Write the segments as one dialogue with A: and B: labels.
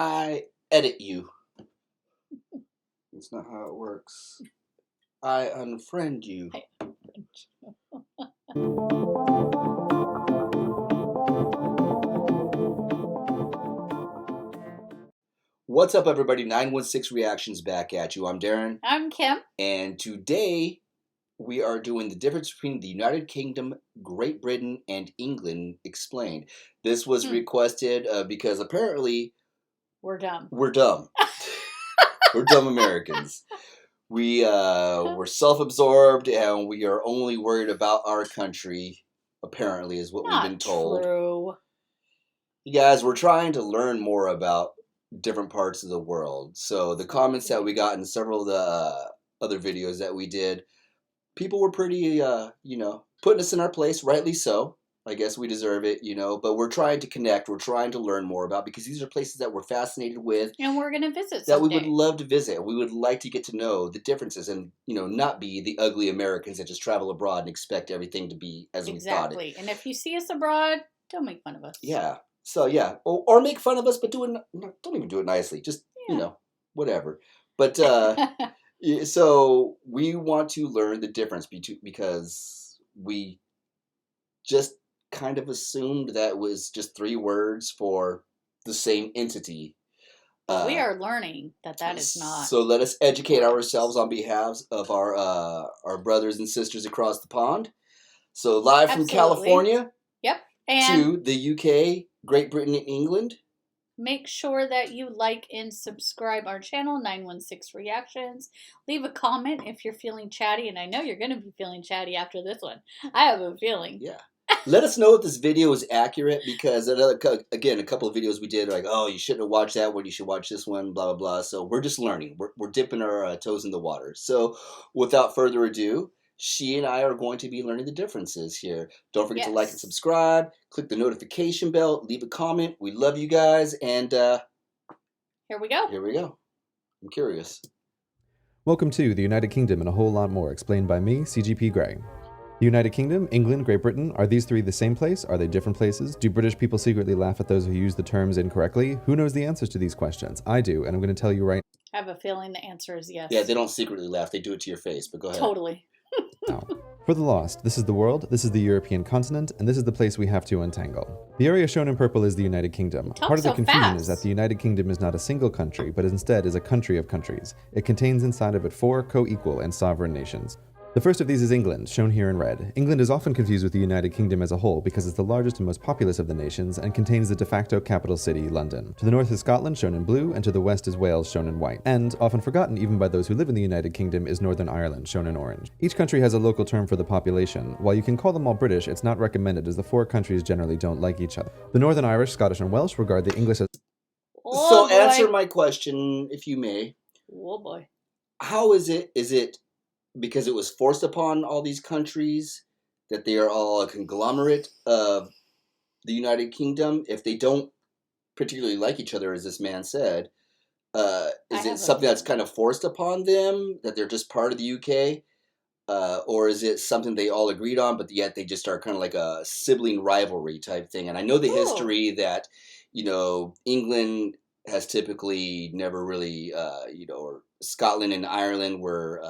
A: I edit you. That's not how it works. I unfriend you. What's up, everybody? 916 Reactions back at you. I'm Darren.
B: I'm Kim.
A: And today we are doing the difference between the United Kingdom, Great Britain, and England explained. This was requested because apparently
B: we're dumb.
A: We're dumb. We're dumb Americans. We're self-absorbed and we are only worried about our country, apparently, is what we've been told.
B: True.
A: You guys, we're trying to learn more about different parts of the world. So the comments that we got in several of the other videos that we did, people were pretty, putting us in our place, rightly so. I guess we deserve it, but we're trying to connect. We're trying to learn more about, because these are places that we're fascinated with.
B: And we're going to visit
A: someday. That we would love to visit. We would like to get to know the differences and, not be the ugly Americans that just travel abroad and expect everything to be as we thought it.
B: Exactly. And if you see us abroad, don't make fun of us.
A: Yeah. So, yeah. Or make fun of us, but don't even do it nicely. Just, whatever. But, so we want to learn the difference because we just kind of assumed that was just three words for the same entity.
B: We are learning that is not.
A: So let us educate ourselves on behalf of our brothers and sisters across the pond. So live from California.
B: Yep. And
A: to the UK, Great Britain, and England.
B: Make sure that you like and subscribe our channel, 916 Reactions. Leave a comment if you're feeling chatty, and I know you're going to be feeling chatty after this one. I have a feeling.
A: Yeah. Let us know if this video is accurate, because again, a couple of videos we did are like, oh, you shouldn't have watched that one, you should watch this one, blah, blah, blah. So we're just learning. We're dipping our toes in the water. So without further ado, she and I are going to be learning the differences here. Don't forget to like and subscribe. Click the notification bell. Leave a comment. We love you guys. And
B: here we go.
A: Here we go. I'm curious.
C: Welcome to the United Kingdom and a whole lot more, explained by me, CGP Grey. The United Kingdom, England, Great Britain, are these three the same place? Are they different places? Do British people secretly laugh at those who use the terms incorrectly? Who knows the answers to these questions? I do, and I'm going to tell you right
B: now. I have a feeling the answer is yes.
A: Yeah, they don't secretly laugh. They do it to your face, but go ahead.
B: Totally.
C: now. For the lost, this is the world, this is the European continent, and this is the place we have to untangle. The area shown in purple is the United Kingdom. Part of the confusion is that the United Kingdom is not a single country, but instead is a country of countries. It contains inside of it 4 co-equal and sovereign nations. The first of these is England, shown here in red. England is often confused with the United Kingdom as a whole because it's the largest and most populous of the nations and contains the de facto capital city, London. To the north is Scotland, shown in blue, and to the west is Wales, shown in white. And, often forgotten even by those who live in the United Kingdom, is Northern Ireland, shown in orange. Each country has a local term for the population. While you can call them all British, it's not recommended as the 4 countries generally don't like each other. The Northern Irish, Scottish, and Welsh regard the English as...
A: So answer my question, if you may.
B: Oh boy.
A: How is it? Is it because it was forced upon all these countries that they are all a conglomerate of the United Kingdom? If they don't particularly like each other, as this man said, is it something that's kind of forced upon them, that they're just part of the UK? Or is it something they all agreed on, but yet they just are kind of like a sibling rivalry type thing? And I know the history that, England has typically never really, or Scotland and Ireland were...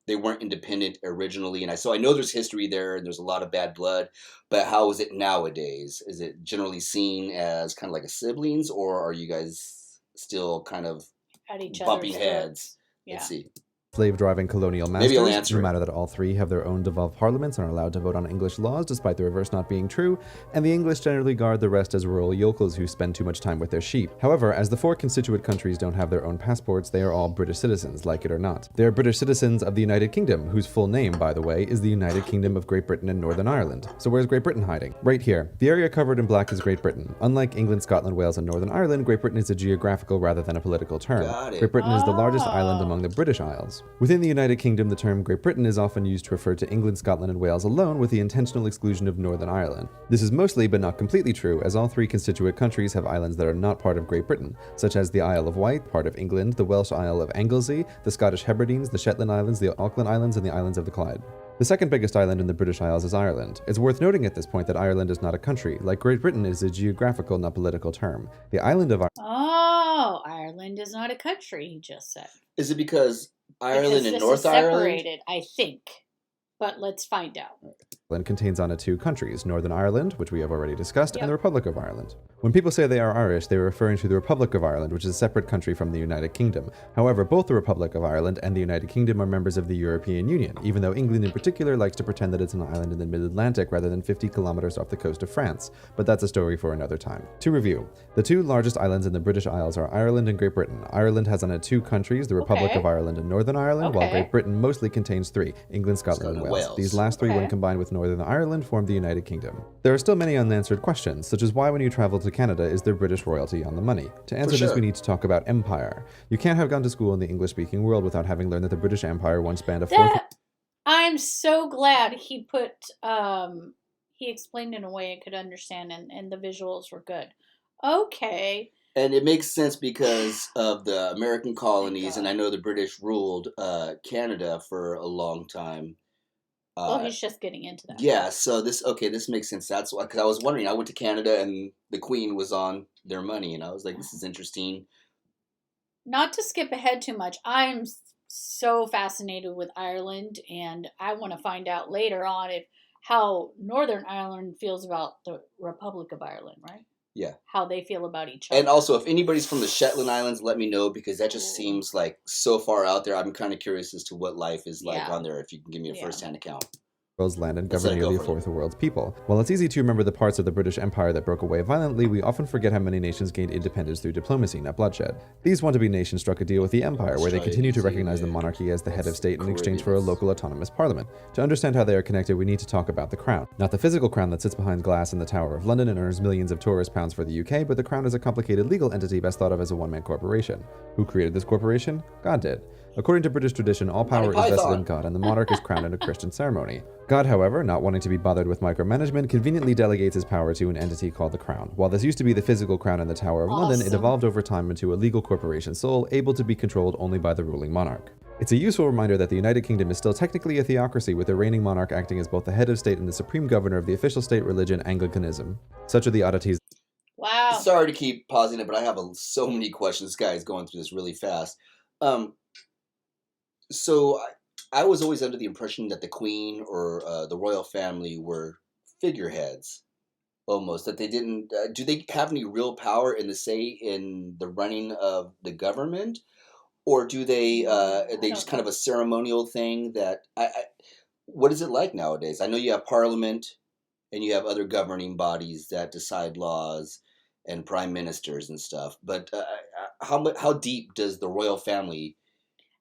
A: they weren't independent originally, and so I know there's history there, and there's a lot of bad blood, but how is it nowadays? Is it generally seen as kind of like a siblings, or are you guys still kind of
B: at each
A: bumping heads?
B: Yeah.
A: Let's see.
C: Slave-driving colonial masters, no matter that all 3 have their own devolved parliaments and are allowed to vote on English laws, despite the reverse not being true, and the English generally guard the rest as rural yokels who spend too much time with their sheep. However, as the 4 constituent countries don't have their own passports, they are all British citizens, like it or not. They are British citizens of the United Kingdom, whose full name, by the way, is the United Kingdom of Great Britain and Northern Ireland. So where's Great Britain hiding? Right here. The area covered in black is Great Britain. Unlike England, Scotland, Wales, and Northern Ireland, Great Britain is a geographical rather than a political term. Great Britain is the largest island among the British Isles. Within the United Kingdom, the term Great Britain is often used to refer to England, Scotland, and Wales alone, with the intentional exclusion of Northern Ireland. This is mostly, but not completely true, as all 3 constituent countries have islands that are not part of Great Britain, such as the Isle of Wight, part of England, the Welsh Isle of Anglesey, the Scottish Hebrides, the Shetland Islands, the Auckland Islands, and the Islands of the Clyde. The second biggest island in the British Isles is Ireland. It's worth noting at this point that Ireland is not a country. Like Great Britain, is a geographical, not political term. The island of
B: Oh, Ireland is not a country, he just said.
A: Is it because Ireland and North Ireland?
B: Separated, I think. But let's find out.
C: Ireland contains on it two countries, Northern Ireland, which we have already discussed, and the Republic of Ireland. When people say they are Irish, they are referring to the Republic of Ireland, which is a separate country from the United Kingdom. However, both the Republic of Ireland and the United Kingdom are members of the European Union, even though England in particular likes to pretend that it's an island in the mid-Atlantic rather than 50 kilometers off the coast of France. But that's a story for another time. To review, the two largest islands in the British Isles are Ireland and Great Britain. Ireland has on it two countries, the Republic of Ireland and Northern Ireland, while Great Britain mostly contains three, England, Scotland, and Wales. These last three, when combined with Northern Ireland, form the United Kingdom. There are still many unanswered questions, such as why when you travel to Canada is there British royalty on the money? To answer this, we need to talk about empire. You can't have gone to school in the English-speaking world without having learned that the British Empire once spanned a fourth...
B: I'm so glad he put, he explained in a way I could understand, and the visuals were good. Okay.
A: And it makes sense because of the American colonies, and I know the British ruled Canada for a long time.
B: Well, he's just getting into that.
A: Yeah, so this makes sense. That's why, because I was wondering, I went to Canada and the Queen was on their money, and I was like, this is interesting.
B: Not to skip ahead too much, I'm so fascinated with Ireland, and I want to find out later on how Northern Ireland feels about the Republic of Ireland, right?
A: Yeah.
B: How they feel about each other.
A: And also, if anybody's from the Shetland Islands, let me know, because that just seems like so far out there. I'm kind of curious as to what life is like on there, if you can give me a first-hand account.
C: World's land and govern nearly a fourth of the world's people. While it's easy to remember the parts of the British Empire that broke away violently, we often forget how many nations gained independence through diplomacy, not bloodshed. These want-to-be nations struck a deal with the Empire, where they continue to recognize the monarchy as the head of state in exchange for a local autonomous parliament. To understand how they are connected, we need to talk about the crown. Not the physical crown that sits behind glass in the Tower of London and earns millions of tourist pounds for the UK, but the crown is a complicated legal entity best thought of as a one-man corporation. Who created this corporation? God did. According to British tradition, all power is vested in God, and the monarch is crowned in a Christian ceremony. God, however, not wanting to be bothered with micromanagement, conveniently delegates his power to an entity called the Crown. While this used to be the physical crown in the Tower of London, it evolved over time into a legal corporation sole, able to be controlled only by the ruling monarch. It's a useful reminder that the United Kingdom is still technically a theocracy, with the reigning monarch acting as both the head of state and the supreme governor of the official state religion, Anglicanism. Such are the oddities.
B: Wow.
A: Sorry to keep pausing it, but I have so many questions. This guy is going through this really fast. So I was always under the impression that the Queen or the royal family were figureheads, almost. That they didn't. Do they have any real power in the say in the running of the government, or do they? They just kind of a ceremonial thing that. What is it like nowadays? I know you have Parliament, and you have other governing bodies that decide laws, and prime ministers and stuff. But how deep does the royal family?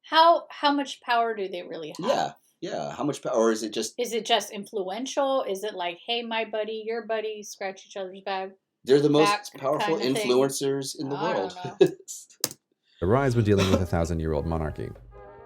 B: How much power do they really have?
A: Yeah. How much power? Or is it just...
B: Is it just influential? Is it like, hey, my buddy, your buddy, scratch each other's back?
A: They're the most powerful influencers in the world.
C: The rise when dealing with a 1,000-year-old monarchy.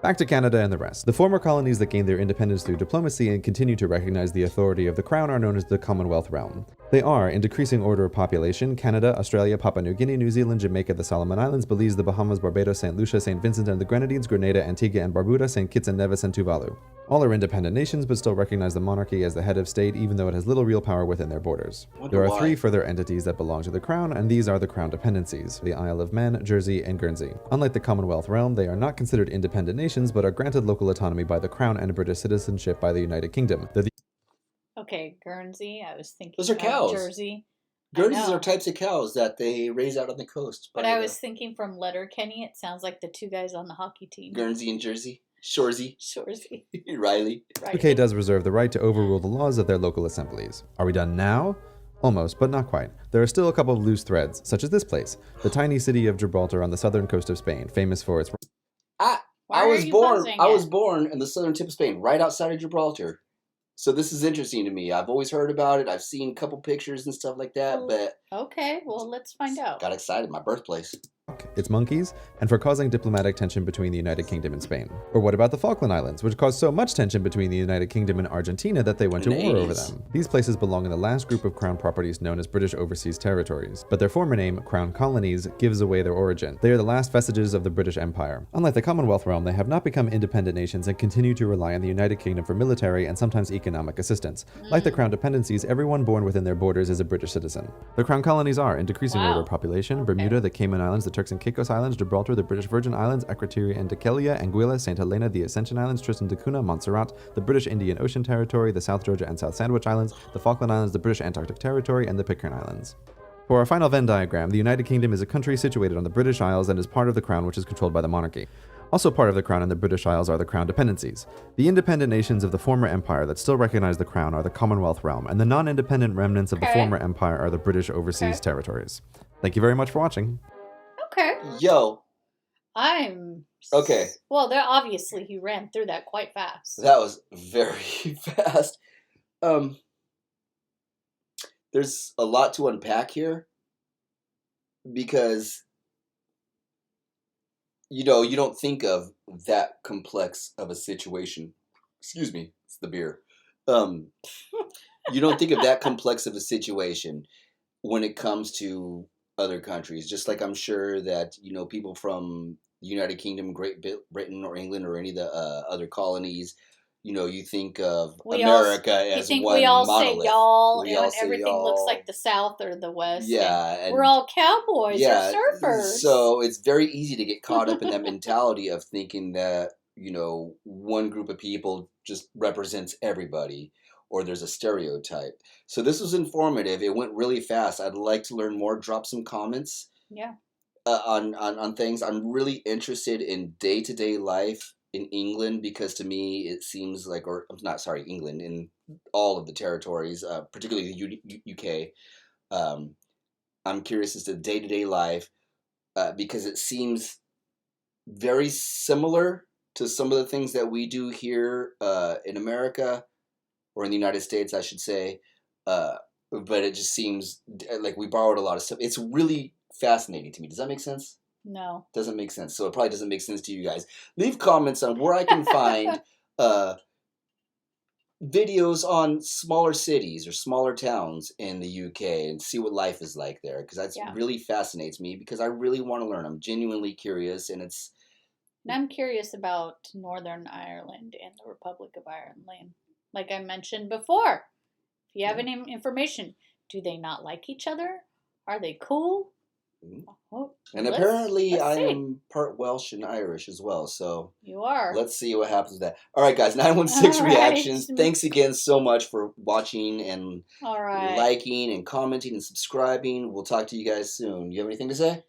C: Back to Canada and the rest. The former colonies that gained their independence through diplomacy and continue to recognize the authority of the Crown are known as the Commonwealth realm. They are, in decreasing order of population, Canada, Australia, Papua New Guinea, New Zealand, Jamaica, the Solomon Islands, Belize, the Bahamas, Barbados, St. Lucia, St. Vincent and the Grenadines, Grenada, Antigua and Barbuda, St. Kitts and Nevis, and Tuvalu. All are independent nations, but still recognize the monarchy as the head of state, even though it has little real power within their borders. There are three further entities that belong to the Crown, and these are the Crown dependencies: the Isle of Man, Jersey, and Guernsey. Unlike the Commonwealth realm, they are not considered independent nations, but are granted local autonomy by the Crown and British citizenship by the United Kingdom.
B: Okay, Guernsey, I was thinking
A: those are cows.
B: Jersey.
A: Guernseys are types of cows that they raise out on the coast.
B: But I was thinking from Letterkenny, it sounds like the two guys on the hockey team.
A: Guernsey and Jersey. Shoresy.
B: Riley.
C: UK does reserve the right to overrule the laws of their local assemblies. Are we done now? Almost, but not quite. There are still a couple of loose threads, such as this place, the tiny city of Gibraltar on the southern coast of Spain, famous for its...
A: I was born in the southern tip of Spain, right outside of Gibraltar. So this is interesting to me. I've always heard about it. I've seen a couple pictures and stuff like that, but...
B: Okay, well, let's find out.
A: Got excited. My birthplace.
C: its monkeys, and for causing diplomatic tension between the United Kingdom and Spain? Or what about the Falkland Islands, which caused so much tension between the United Kingdom and Argentina that they went to war over them? These places belong in the last group of crown properties known as British Overseas Territories, but their former name, Crown Colonies, gives away their origin. They are the last vestiges of the British Empire. Unlike the Commonwealth realm, they have not become independent nations and continue to rely on the United Kingdom for military and sometimes economic assistance. Like the Crown dependencies, everyone born within their borders is a British citizen. The Crown Colonies are, in decreasing order of population, Bermuda, the Cayman Islands, the Turks and Caicos Islands, Gibraltar, the British Virgin Islands, Equatorial and Dikelia, Anguilla, St. Helena, the Ascension Islands, Tristan da Cunha, Montserrat, the British Indian Ocean Territory, the South Georgia and South Sandwich Islands, the Falkland Islands, the British Antarctic Territory, and the Pitcairn Islands. For our final Venn diagram, the United Kingdom is a country situated on the British Isles and is part of the Crown, which is controlled by the monarchy. Also part of the Crown and the British Isles are the Crown dependencies. The independent nations of the former empire that still recognize the Crown are the Commonwealth realm, and the non-independent remnants of the former empire are the British Overseas Territories. Thank you very much for watching.
B: Okay.
A: Yo.
B: Okay. Well, obviously he ran through that quite fast.
A: That was very fast. There's a lot to unpack here because, you don't think of that complex of a situation. Excuse me, it's the beer. You don't think of that complex of a situation when it comes to other countries. Just like I'm sure that, people from the United Kingdom, Great Britain, or England, or any of the other colonies, you think of America as one monolith.
B: We all say y'all, and everything looks like the South or the West.
A: Yeah. And
B: we're all cowboys or surfers.
A: So it's very easy to get caught up in that mentality of thinking that, one group of people just represents everybody, or there's a stereotype. So this was informative. It went really fast. I'd like to learn more. Drop some comments.
B: Yeah.
A: On things. I'm really interested in day-to-day life in England, because to me it seems like, England, in all of the territories, particularly the UK. I'm curious as to day-to-day life, because it seems very similar to some of the things that we do here in America, or in the United States, I should say. But it just seems like we borrowed a lot of stuff. It's really fascinating to me. Does that make sense?
B: No.
A: Doesn't make sense. So it probably doesn't make sense to you guys. Leave comments on where I can find videos on smaller cities or smaller towns in the UK and see what life is like there, because that really fascinates me, because I really want to learn. I'm genuinely curious, and
B: I'm curious about Northern Ireland and the Republic of Ireland. Like I mentioned before, if you have any information, do they not like each other? Are they cool?
A: And apparently I am part Welsh and Irish as well, so
B: you are.
A: Let's see what happens with that. All right, guys, 916 Reactions. Thanks again so much for watching and liking and commenting and subscribing. We'll talk to you guys soon. You have anything to say?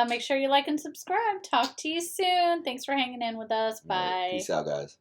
B: Make sure you like and subscribe. Talk to you soon. Thanks for hanging in with us. Bye.
A: Peace out, guys.